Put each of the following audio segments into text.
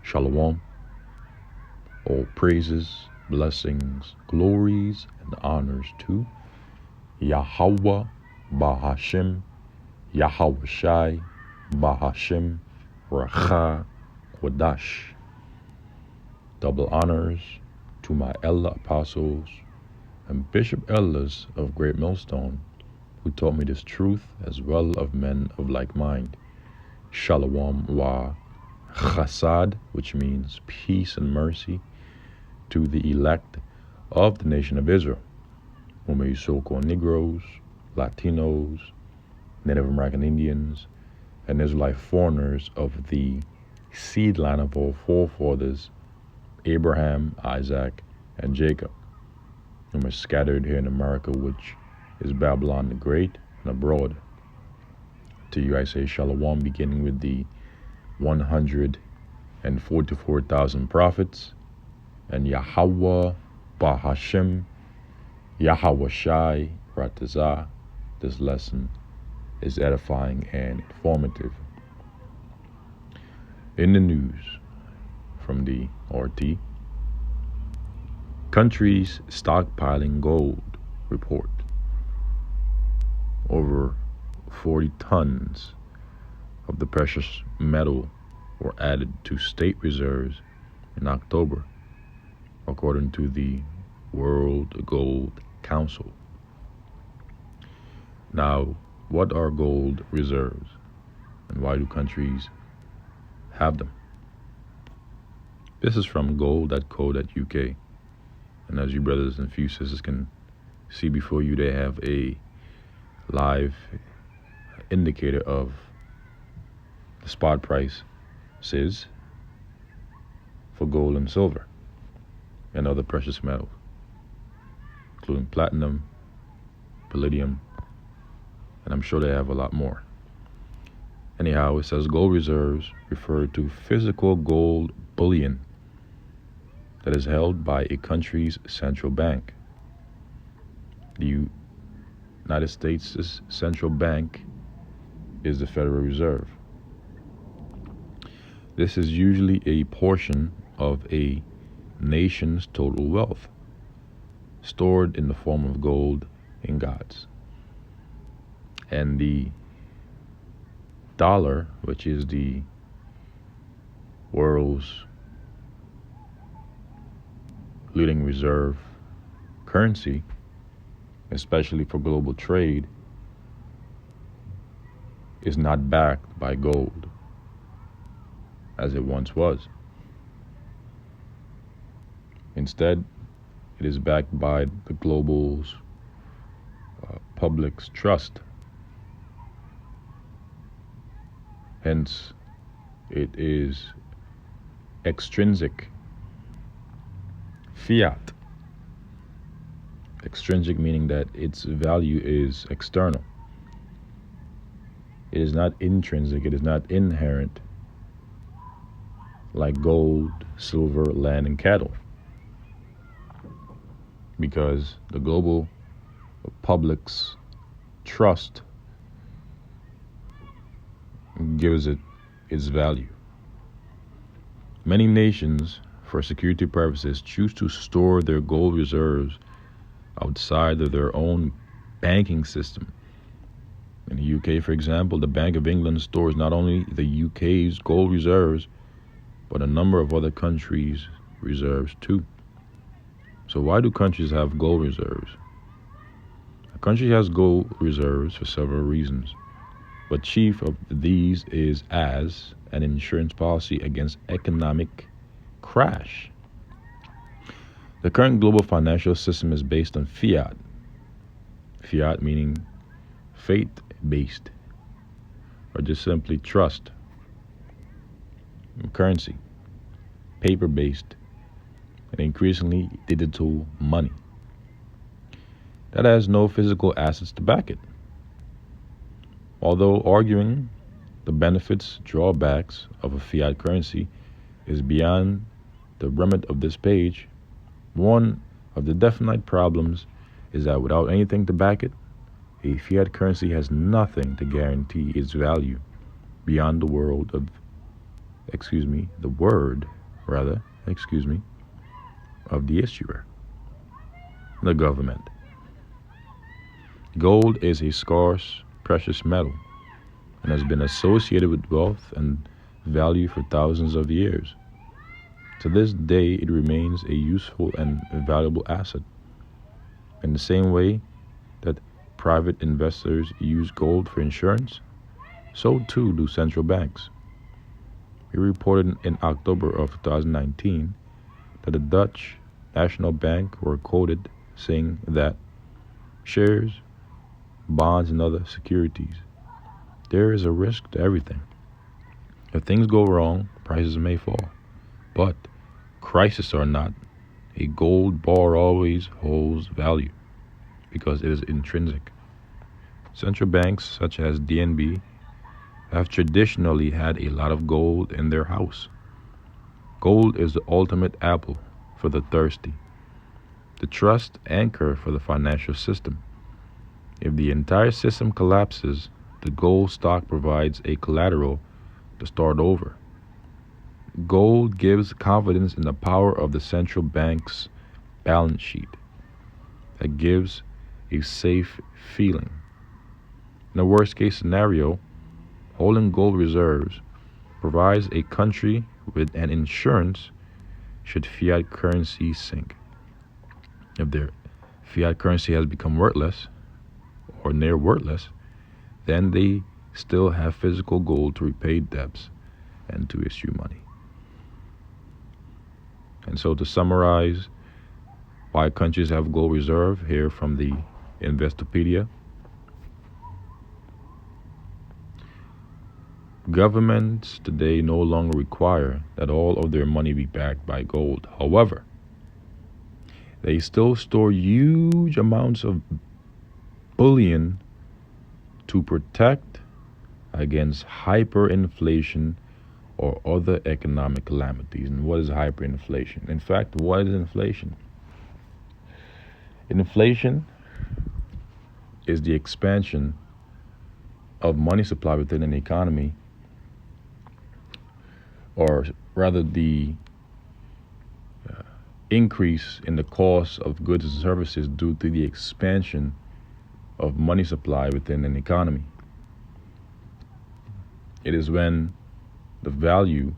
Shalom. All praises, blessings, glories, and honors to Yahweh Bahashim, Yahweh Shai, Bahashim, Racha, Kodash. Double honors to my elder apostles and bishop elders of Great Millstone, who taught me this truth, as well of men of like mind. Shalom wa chasad, which means peace and mercy, to the elect of the nation of Israel, whom are so-called Negroes, Latinos, Native American Indians, and Israelite foreigners of the seed line of our forefathers, Abraham, Isaac, and Jacob, whom are scattered here in America, which is Babylon the Great, and abroad. To you I say Shalom, beginning with the 144,000 prophets, and Yahweh Bahashim, Yahweh Shai, Ratazah. This lesson is edifying and informative. In the news from the RT, countries stockpiling gold report. Over 40 tons of the precious metal were added to state reserves in October, according to the World Gold Council. Now, what are gold reserves, and why do countries have them? This is from gold.co.uk, and as you brothers and few sisters can see before you, they have a live indicator of the spot price says for gold and silver and other precious metals, including platinum, palladium, and I'm sure they have a lot more. Anyhow, it says gold reserves refer to physical gold bullion that is held by a country's central bank. The United States' central bank is the Federal Reserve. This is usually a portion of a nation's total wealth, stored in the form of gold ingots. And the dollar, which is the world's leading reserve currency, especially for global trade, is not backed by gold as it once was. Instead, it is backed by the global's public's trust. Hence, it is extrinsic. Fiat. Extrinsic meaning that its value is external. It is not intrinsic, it is not inherent, like gold, silver, land, and cattle. Because the global public's trust gives it its value. Many nations, for security purposes, choose to store their gold reserves outside of their own banking system. In the UK, for example, the Bank of England stores not only the UK's gold reserves, but a number of other countries' reserves too. So why do countries have gold reserves? A country has gold reserves for several reasons, but chief of these is as an insurance policy against economic crash. The current global financial system is based on fiat. Fiat meaning faith-based, or just simply trust. Currency, paper-based, and increasingly digital money that has no physical assets to back it. Although arguing the benefits, drawbacks of a fiat currency is beyond the remit of this page, one of the definite problems is that without anything to back it, a fiat currency has nothing to guarantee its value beyond the world of the word, of the issuer, the government. Gold is a scarce, precious metal and has been associated with wealth and value for thousands of years. To this day, it remains a useful and valuable asset. In the same way that private investors use gold for insurance, so too do central banks. We reported in October of 2019 that the Dutch National Bank were quoted saying that shares, bonds, and other securities, there is a risk to everything. If things go wrong, prices may fall. But crises or not, a gold bar always holds value because it is intrinsic. Central banks such as DNB have traditionally had a lot of gold in their house. Gold is the ultimate apple for the thirsty, the trust anchor for the financial system. If the entire system collapses, the gold stock provides a collateral to start over. Gold gives confidence in the power of the central bank's balance sheet. That gives a safe feeling. In the worst case scenario, holding gold reserves provides a country with an insurance should fiat currency sink. If their fiat currency has become worthless or near worthless, then they still have physical gold to repay debts and to issue money. And so to summarize why countries have gold reserve here from the Investopedia, governments today no longer require that all of their money be backed by gold. However, they still store huge amounts of bullion to protect against hyperinflation or other economic calamities. And what is hyperinflation? In fact, what is inflation? Inflation is the expansion of money supply within an economy, or rather the increase in the cost of goods and services due to the expansion of money supply within an economy. It is when the value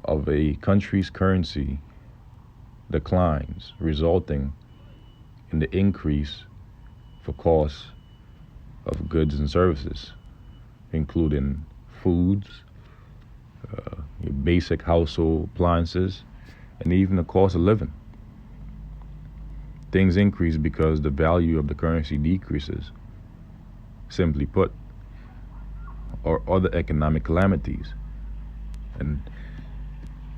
of a country's currency declines, resulting in the increase for costs of goods and services, including foods, basic household appliances, and even the cost of living. Things increase because the value of the currency decreases, simply put, or other economic calamities. And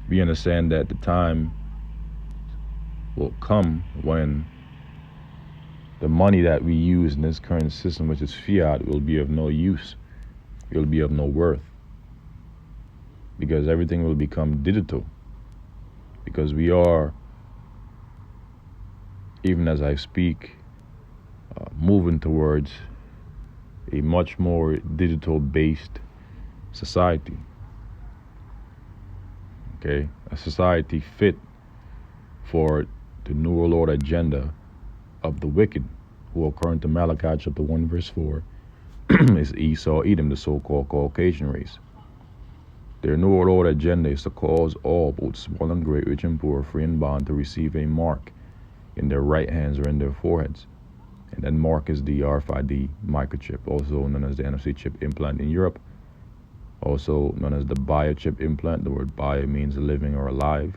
we understand that the time will come when the money that we use in this current system, which is fiat, will be of no use. It will be of no worth, because everything will become digital. Because we are, even as I speak, moving towards a much more digital-based society. Okay, a society fit for the New World agenda of the wicked, who, according to Malachi chapter 1 verse 4, is Esau, Edom, the so-called Caucasian race. Their New World agenda is to cause all, both small and great, rich and poor, free and bond, to receive a mark in their right hands or in their foreheads. And that mark is the RFID microchip, also known as the NFC chip implant in Europe, also known as the biochip implant. The word bio means living or alive,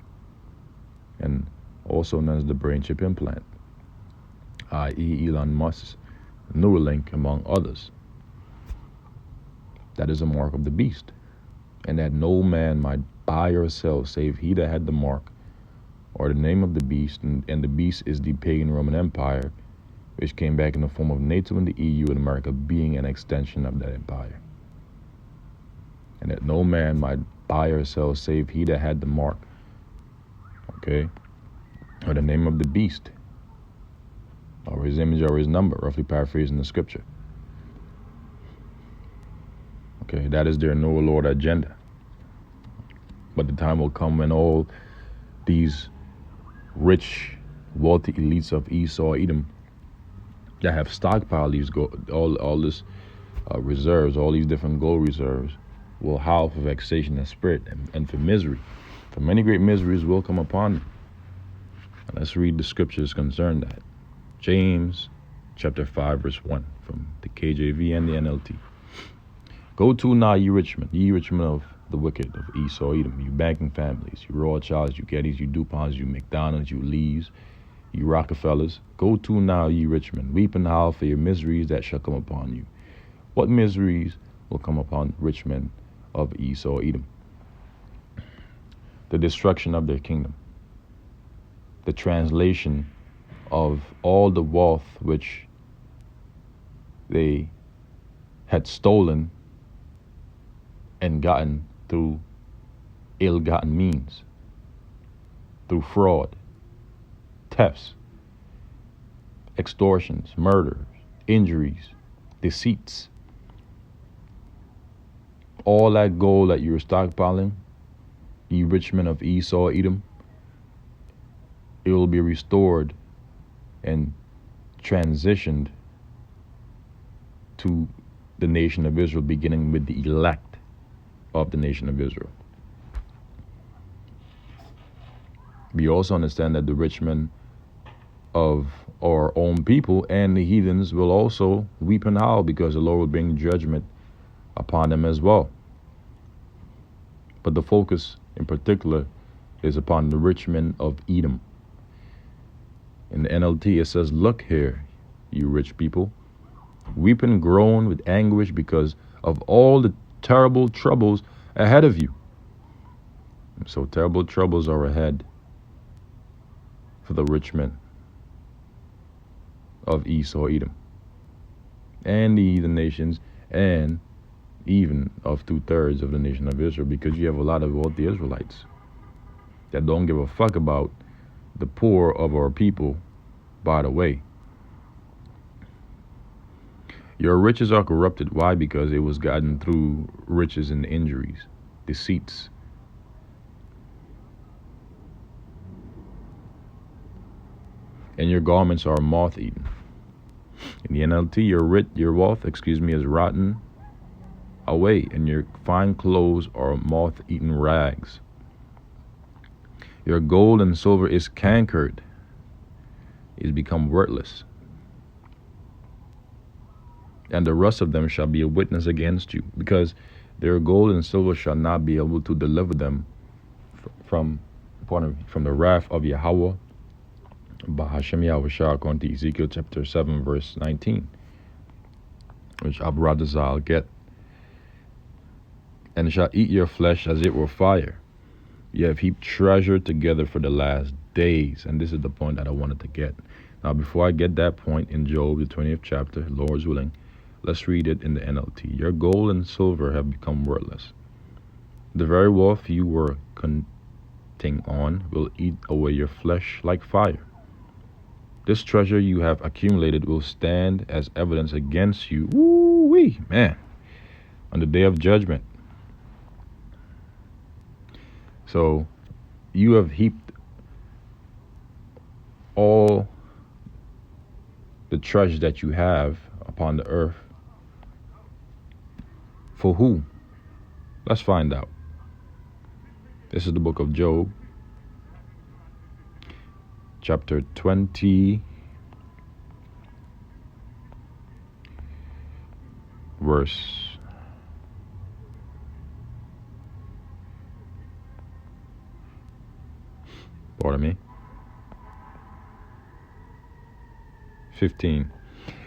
and also known as the brain chip implant, i.e. Elon Musk's Neuralink, among others. That is a mark of the beast, and that no man might buy or sell save he that had the mark or the name of the beast, and the beast is the pagan Roman Empire, which came back in the form of NATO and the EU, and America being an extension of that empire. And that no man might buy or sell save he that had the mark, okay, or the name of the beast, or his image or his number, roughly paraphrasing the scripture. Okay, that is their New World agenda. But the time will come when all these rich, wealthy elites of Esau, Edom, that have stockpiled these all this reserves, all these different gold reserves, will howl for vexation and spirit and for misery. For many great miseries will come upon them. And let's read the scriptures concerning that. James chapter 5 verse 1 from the KJV and the NLT. Go to now, ye rich men of the wicked of Esau, Edom, you banking families, you Rothschilds, you Gettys, you DuPonts, you McDonald's, you Lees, you Rockefellers. Go to now, ye rich men, weep and howl for your miseries that shall come upon you. What miseries will come upon rich men of Esau, Edom? The destruction of their kingdom, the translation of all the wealth which they had stolen and gotten through ill-gotten means, through fraud, thefts, extortions, murders, injuries, deceits. All that gold that you're stockpiling, ye rich men of Esau, Edom, it will be restored and transitioned to the nation of Israel, beginning with the elect of the nation of Israel. We also understand that the rich men of our own people and the heathens will also weep and howl, because the Lord will bring judgment upon them as well. But the focus in particular is upon the rich men of Edom. In the NLT, it says, look here, you rich people, weep and groan with anguish because of all the terrible troubles ahead of you. So terrible troubles are ahead for the rich men of Esau, Edom, and the heathen nations, and even of 2/3 of the nation of Israel, because you have a lot of wealthy Israelites that don't give a fuck about the poor of our people. By the way, your riches are corrupted. Why? Because it was gotten through riches and injuries, deceits. And your garments are moth-eaten. In the NLT, your wealth, is rotten away, and your fine clothes are moth-eaten rags. Your gold and silver is cankered, is become worthless, and the rust of them shall be a witness against you, because their gold and silver shall not be able to deliver them from the wrath of Yahweh, Bahashem Yahushua, according to Ezekiel chapter 7 verse 19, which Abradazal get, and shall eat your flesh as it were fire. You have heaped treasure together for the last days. And this is the point that I wanted to get. Now, before I get that point, in Job, the 20th chapter, Lord's willing, let's read it in the NLT. Your gold and silver have become worthless. The very wealth you were counting on will eat away your flesh like fire. This treasure you have accumulated will stand as evidence against you, woo-wee, man, on the day of judgment. So you have heaped all the treasure that you have upon the earth. For who? Let's find out. This is the book of Job, chapter 20, verse pardon me, 15.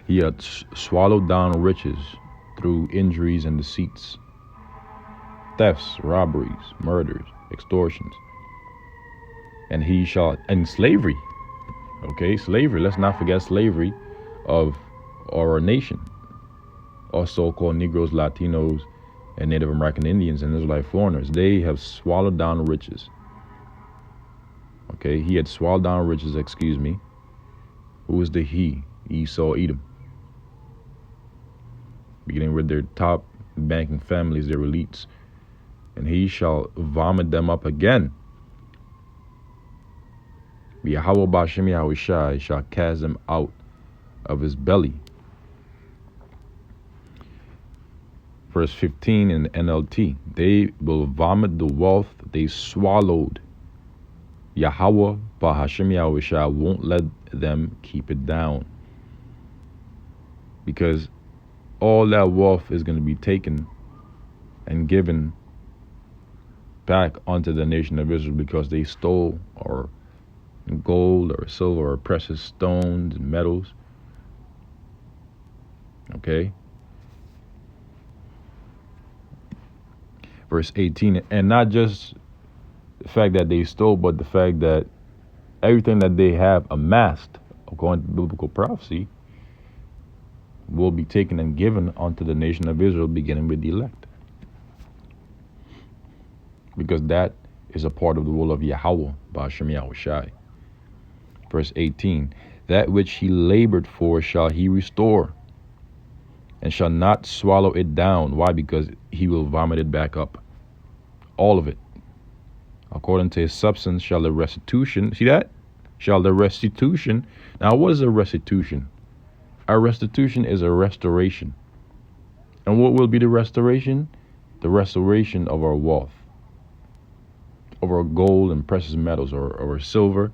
He had swallowed down riches through injuries and deceits, thefts, robberies, murders, extortions. And he shall, and slavery. Okay, slavery. Let's not forget slavery of our nation, or so-called Negroes, Latinos, and Native American Indians and Israelite foreigners. They have swallowed down riches. Okay, he had swallowed down riches, Who is the he? Esau, Edom. Beginning with their top banking families, their elites, and he shall vomit them up again. Yahweh Ba'ashem Yahushai shall cast them out of his belly. Verse 15 in the NLT. They will vomit the wealth they swallowed. Yahweh Ba'ashem Yahushai won't let them keep it down, because all that wealth is going to be taken and given back onto the nation of Israel, because they stole or gold or silver or precious stones and metals. Okay. Verse 18, and not just the fact that they stole, but the fact that everything that they have amassed, according to biblical prophecy, will be taken and given unto the nation of Israel, beginning with the elect. Because that is a part of the will of Yahweh, Ba'ashem Yahushai. Verse 18, that which he labored for shall he restore, and shall not swallow it down. Why? Because he will vomit it back up. All of it. According to his substance shall the restitution. See that? Shall the restitution. Now, what is a restitution? A restitution is a restoration. And what will be the restoration? The restoration of our wealth, of our gold and precious metals, or our silver.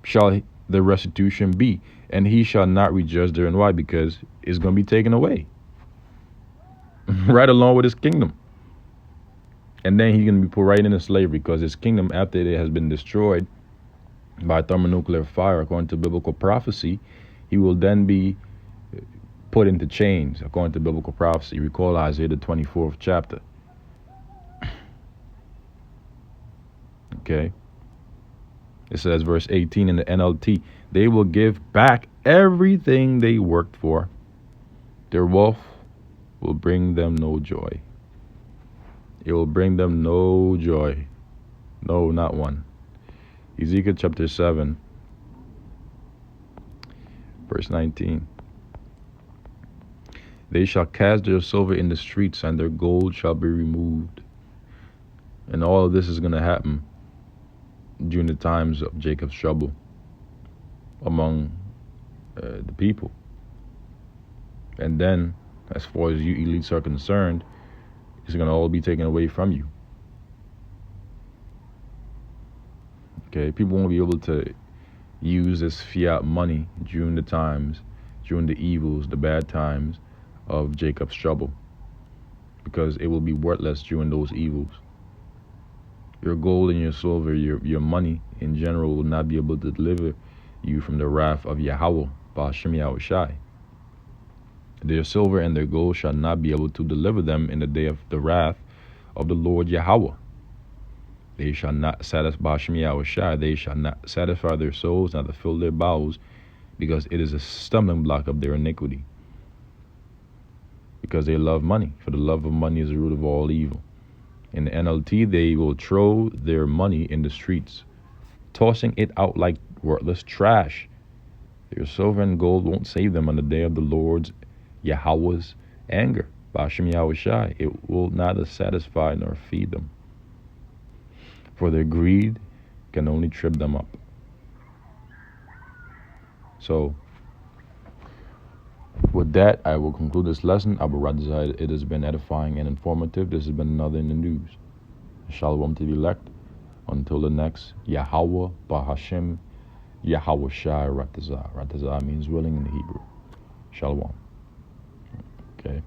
Shall the restitution be, and he shall not rejudge therein. Why? Because it's going to be taken away right along with his kingdom. And then he's going to be put right into slavery, because his kingdom, after it has been destroyed by thermonuclear fire, according to biblical prophecy, he will then be put into chains, according to biblical prophecy. Recall Isaiah the 24th chapter. Okay. It says, verse 18 in the NLT, they will give back everything they worked for. Their wealth will bring them no joy. It will bring them no joy. No, not one. Ezekiel chapter 7, verse 19. They shall cast their silver in the streets, and their gold shall be removed. And all of this is going to happen during the times of Jacob's trouble among the people. And then, as far as you elites are concerned, it's going to all be taken away from you. Okay, people won't be able to use this fiat money during the times, during the evils, the bad times of Jacob's trouble, because it will be worthless during those evils. Your gold and your silver, your money in general, will not be able to deliver you from the wrath of Yahweh, Ba'ashem Yahushai. Their silver and their gold shall not be able to deliver them in the day of the wrath of the Lord Yahweh. They shall not satisfy Ba'ashem Yahushai. They shall not satisfy their souls, not to fill their bowels, because it is a stumbling block of their iniquity. Because they love money. For the love of money is the root of all evil. In the NLT, they will throw their money in the streets, tossing it out like worthless trash. Their silver and gold won't save them on the day of the Lord's, Yahweh's anger. Ba'ashem Yahushai. It will neither satisfy nor feed them. For their greed can only trip them up. So, with that, I will conclude this lesson. Abu Radza, it has been edifying and informative. This has been another in the news. Shalom to the elect. Until the next, Yahweh Ba'ashem Yahushai Ratazah. Ratazah means willing in the Hebrew. Shalom. Okay.